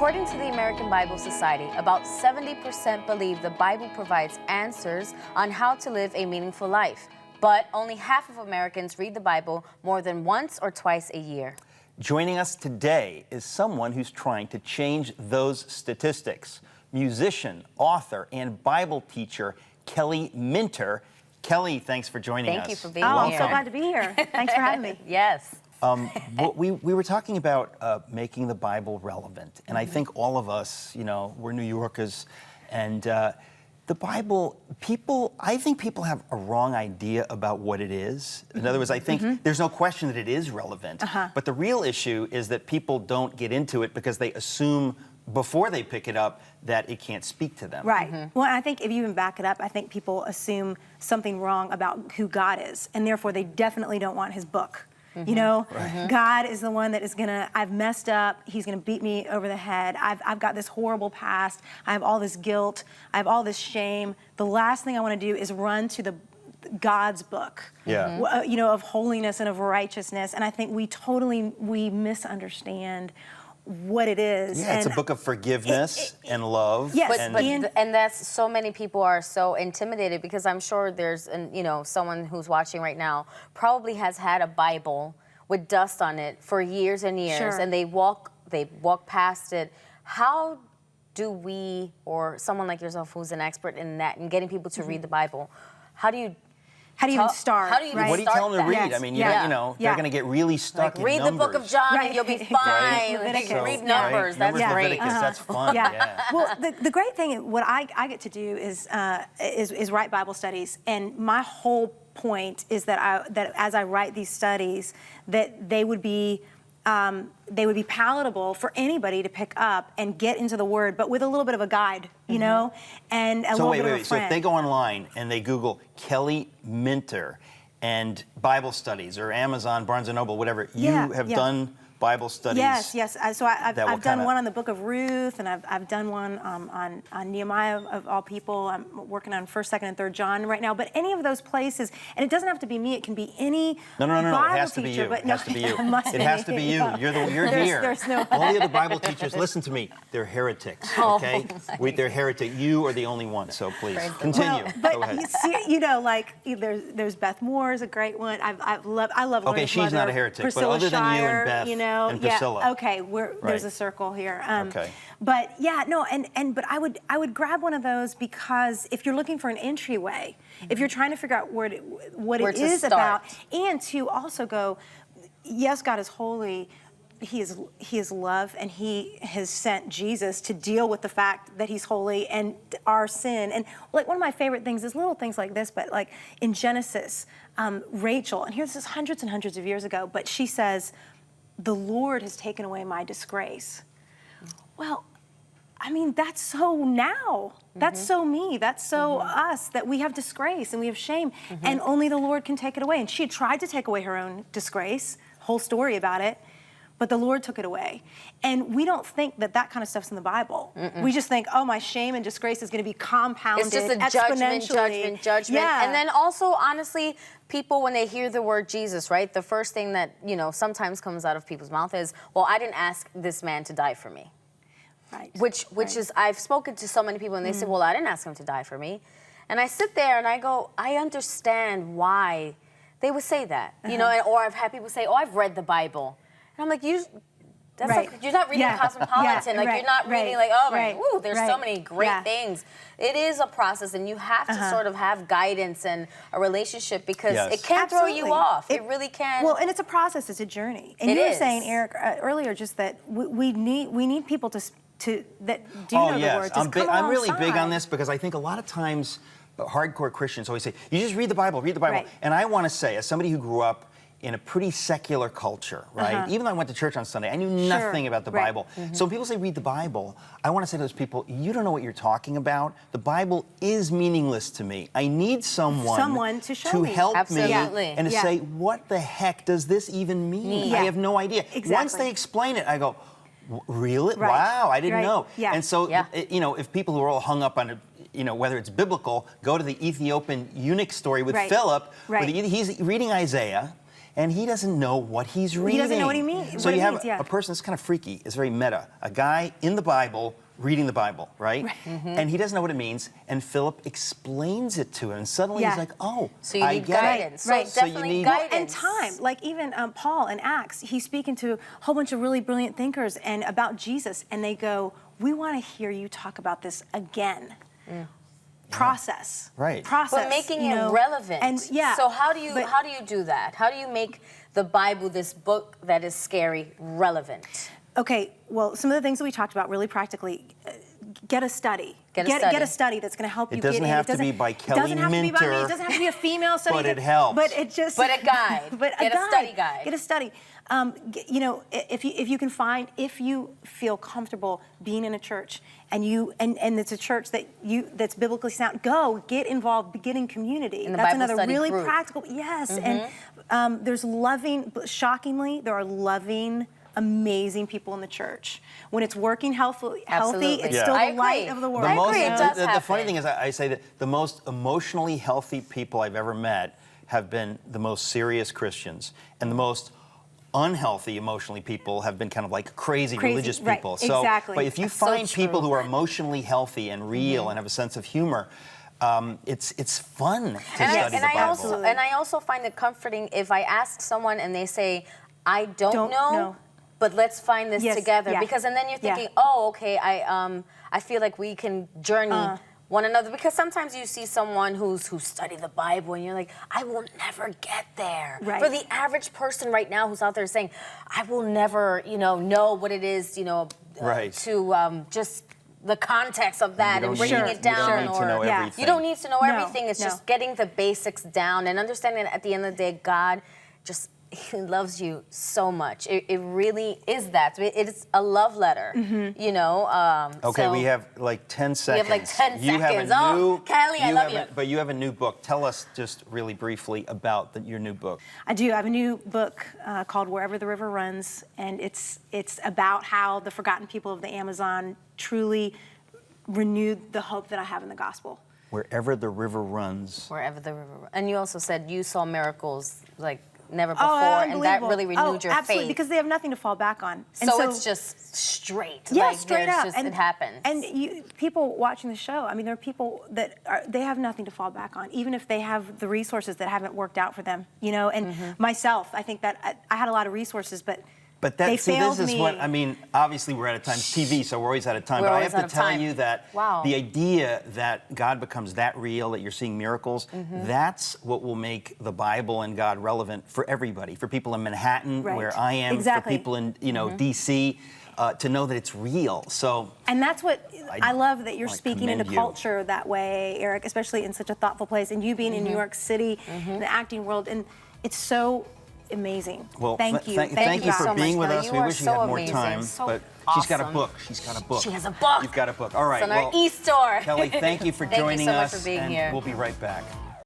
According to the American Bible Society, about 70% believe the Bible provides answers on how to live a meaningful life. But only half of Americans read the Bible more than once or twice a year. Joining us today is someone who's trying to change those statistics. Musician, author, and Bible teacher Kelly Minter. Kelly, thanks for joining us. Thank you for being here. here. I'm so glad to be here. Thanks for having me. Yes. We were talking about making the Bible relevant, and I think all of us, we're New Yorkers, and the Bible, I think people have a wrong idea about what it is. In other words, I think there's no question that it is relevant, but the real issue is that people don't get into it because they assume before they pick it up that it can't speak to them. Right. Well, I think if you even back it up, I think people assume something wrong about who God is, and therefore they definitely don't want his book. God is the one that is gonna, I've messed up, he's gonna beat me over the head, I've got this horrible past, I have all this guilt, I have all this shame. The last thing I wanna do is run to God's book, of holiness and of righteousness, and I think we misunderstand what it is. Yeah, it's a book of forgiveness and love. Yes, and that's, so many people are so intimidated because I'm sure there's, someone who's watching right now probably has had a Bible with dust on it for years and years, and they walk past it. How do we, or someone like yourself who's an expert in that, in getting people to read the Bible, how do you even start? How do you even What do you tell them to read? Yes. I mean, they're going to get really stuck in read numbers. the book of John and you'll be fine. Leviticus. Read Numbers. That's great. Leviticus, that's fun. Well, the great thing, what I get to do is write Bible studies, and my whole point is that as I write these studies, that they would be palatable for anybody to pick up and get into the Word, but with a little bit of a guide, and a little bit of a friend. So if they go online and they Google Kelly Minter and Bible studies, or Amazon, Barnes & Noble, whatever, you have done Bible studies. Yes. So I've done one on the Book of Ruth, and I've done one on Nehemiah of all people. I'm working on 1st, 2nd, and 3rd John right now. But any of those places, and it doesn't have to be me. It can be any No. Bible It has to be teacher, you. But It has to be you. It has to be you. You're here. There's no. All the other Bible teachers, listen to me. They're heretics. Okay, they're heretic. You are the only one. So please continue. But go ahead. you see, there's Beth Moore is a great one. I love. Okay, she's not a heretic, Priscilla but other than you Shirer, and Beth and Priscilla. Yeah, okay, there's a circle here. Okay. But but I would grab one of those because if you're looking for an entryway, if you're trying to figure out what it is about, and to also go, yes, God is holy. He is love, and he has sent Jesus to deal with the fact that he's holy and our sin. And like one of my favorite things is little things like this, but like in Genesis, Rachel, and here's this hundreds and hundreds of years ago, but she says, the Lord has taken away my disgrace. Well, I mean, that's so now. That's so me. That's so us, that we have disgrace and we have shame, and only the Lord can take it away. And she had tried to take away her own disgrace, whole story about it, but the Lord took it away. And we don't think that kind of stuff's in the Bible. We just think, oh, my shame and disgrace is going to be compounded exponentially. It's just a judgment. Yeah. And then also, honestly, people, when they hear the word Jesus, right, the first thing that, sometimes comes out of people's mouth is, well, I didn't ask this man to die for me. Right. Which is, I've spoken to so many people and they say, well, I didn't ask him to die for me. And I sit there and I go, I understand why they would say that, or I've had people say, oh, I've read the Bible. And I'm like, like, you're not reading Cosmopolitan. You're not reading there's so many great things. It is a process, and you have to sort of have guidance and a relationship because it can throw you off. It really can. Well, and it's a process. It's a journey. And you were saying, Eric, earlier, just that we need people that do know the Word. I'm really big on this because I think a lot of times hardcore Christians always say, you just read the Bible, read the Bible. Right. And I want to say, as somebody who grew up in a pretty secular culture, right? Even though I went to church on Sunday, I knew nothing about the Bible. So when people say read the Bible, I want to say to those people, you don't know what you're talking about. The Bible is meaningless to me. I need someone to show me. help me and to Yeah. say, what the heck does this even mean? Yeah. I have no idea. Exactly. Once they explain it, I go, really? Wow, I didn't know. Yeah. And so, if people who are all hung up on whether it's biblical, go to the Ethiopian eunuch story with Philip, where he's reading Isaiah, and he doesn't know what he's reading. He doesn't know what he means. So what you it have means, yeah. a person that's kind of freaky. It's very meta. A guy in the Bible reading the Bible, right? And he doesn't know what it means, and Philip explains it to him, and suddenly Yeah. he's like, oh, So you I need get guidance. it. Right. So So you definitely need- guidance. And time, like even Paul in Acts, he's speaking to a whole bunch of really brilliant thinkers and about Jesus, and they go, "We want to hear you talk about this again." Process, Right. Process, But making you it know, relevant. and yeah. So how do you but- do that? How do you make the Bible, this book that is scary, relevant? Okay, well, some of the things that we talked about really practically, get a study. Get a Get study. a study that's going to help It you doesn't get in. have It to be by Kelly It doesn't have to be by me. Minter, It doesn't have to be a female study. but it helps. But it just. But a guide. But Get a study guide. Get a study. You know, if you can find, if you feel comfortable being in a church and it's a church that's biblically sound, go get involved, get in community. In the That's Bible another study really group. practical. Yes, and there's loving. Shockingly, there are loving, amazing people in the church. When it's working healthy, Absolutely. it's Yeah. still I the light agree. of the world. The I most, agree, it does the funny happen. thing is, I say that the most emotionally healthy people I've ever met have been the most serious Christians, and the most unhealthy emotionally people have been kind of like crazy religious right, people. So, exactly. but if you That's so find people true. who are emotionally healthy and real and have a sense of humor, it's fun to study the Bible. I also find it comforting if I ask someone and they say, I don't know, know. but let's find this Yes, together. yeah. Because and then you're Yeah. thinking, oh, okay, I feel like we can journey one another. Because sometimes you see someone who studied the Bible and you're like, I will never get there. Right. For the average person right now who's out there saying, I will never, know what it is, Right. to just the context of that You and don't breaking need- it down. You don't need to know Yeah. everything. You don't need to know No, everything. It's no. just getting the basics down and understanding that at the end of the day, God just He loves you so much. It really is that. It's a love letter, Okay, so we have like 10 seconds. like 10 You have seconds. a Oh, new, Kelly, I love have you. But you have a new book. Tell us just really briefly about your new book. I do. I have a new book called Wherever the River Runs, and it's about how the forgotten people of the Amazon truly renewed the hope that I have in the gospel. Wherever the river runs. Wherever the river. And you also said you saw miracles like never before, Oh, and that unbelievable. really renewed your absolutely, faith. because they have nothing to fall back on. And so it's just straight. yeah, like, straight there's up. Just, it happens. And people watching the show, I mean, there are people that they have nothing to fall back on, even if they have the resources that haven't worked out for them. And myself, I think that I had a lot of resources, but they failed this is me. what, I mean, obviously we're out of time. It's TV, so we're always out of time. We're But I always have out to of tell time. you that Wow. the idea that God becomes that real, that you're seeing miracles, that's what will make the Bible and God relevant for everybody. For people in Manhattan, Right. where I am, Exactly. for people in D.C., to know that it's real. So And that's what I love, that you're wanna speaking into commend you. culture that way, Eric, especially in such a thoughtful place, and you being in New York City, in the acting world, and it's so amazing. Well, thank you. Thank you God. for so being much, with Kelly. us. You We are wish you so had more amazing. time. So but she's got a awesome. book. She's got a book. She has a book. You've got a book. All right. It's on our well, e-store. Kelly, thank you for Thank you joining so much us. for being and here. we'll be right back.